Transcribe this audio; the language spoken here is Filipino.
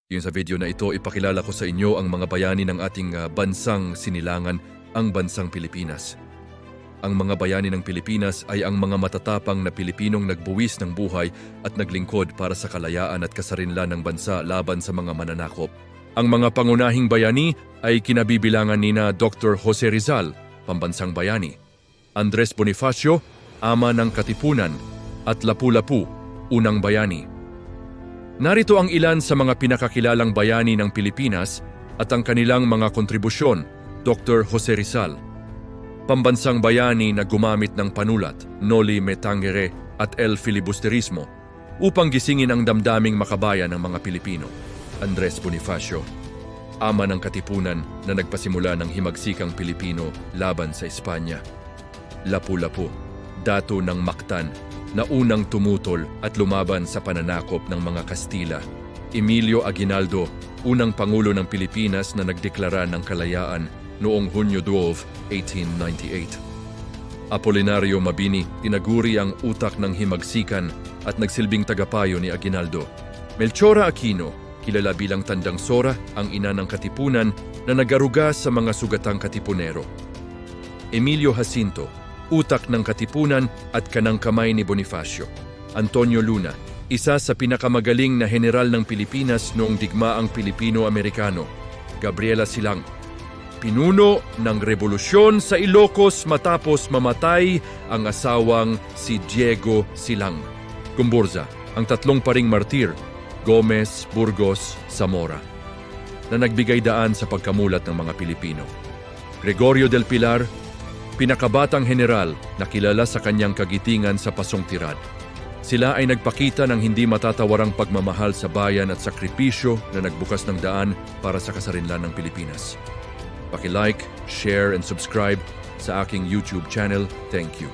Yung sa video na ito, ipakilala ko sa inyo ang mga bayani ng ating bansang sinilangan, ang bansang Pilipinas. Ang mga bayani ng Pilipinas ay ang mga matatapang na Pilipinong nagbuwis ng buhay at naglingkod para sa kalayaan at kasarinlan ng bansa laban sa mga mananakop. Ang mga pangunahing bayani ay kinabibilangan nina Dr. Jose Rizal, pambansang bayani, Andres Bonifacio, ama ng Katipunan, at Lapu-Lapu, unang bayani. Narito ang ilan sa mga pinakakilalang bayani ng Pilipinas at ang kanilang mga kontribusyon. Dr. Jose Rizal, pambansang bayani na gumamit ng panulat, noli me tangere at el filibusterismo upang gisingin ang damdaming makabayan ng mga Pilipino. Andres Bonifacio, ama ng Katipunan na nagpasimula ng himagsikang Pilipino laban sa Espanya. Lapu-Lapu, dato ng Mactan, na unang tumutol at lumaban sa pananakop ng mga Kastila. Emilio Aguinaldo, unang Pangulo ng Pilipinas na nagdeklara ng kalayaan noong Hunyo 12, 1898. Apolinario Mabini, tinaguri ang utak ng himagsikan at nagsilbing tagapayo ni Aguinaldo. Melchora Aquino, kilala bilang Tandang Sora, ang ina ng Katipunan na nagaruga sa mga sugatang Katipunero. Emilio Jacinto, utak ng Katipunan at kanang kamay ni Bonifacio. Antonio Luna, isa sa pinakamagaling na general ng Pilipinas noong digmaang Pilipino-Amerikano. Gabriela Silang, pinuno ng revolusyon sa Ilocos matapos mamatay ang asawang si Diego Silang. Gumburza, ang tatlong paring martir, Gomez, Burgos, Zamora, na nagbigay daan sa pagkamulat ng mga Pilipino. Gregorio del Pilar, pinakabatang general na kilala sa kanyang kagitingan sa pasong tirad. Sila ay nagpakita ng hindi matatawarang pagmamahal sa bayan at sakripisyo na nagbukas ng daan para sa kasarinlan ng Pilipinas. Paki-like, share and subscribe sa aking YouTube channel. Thank you.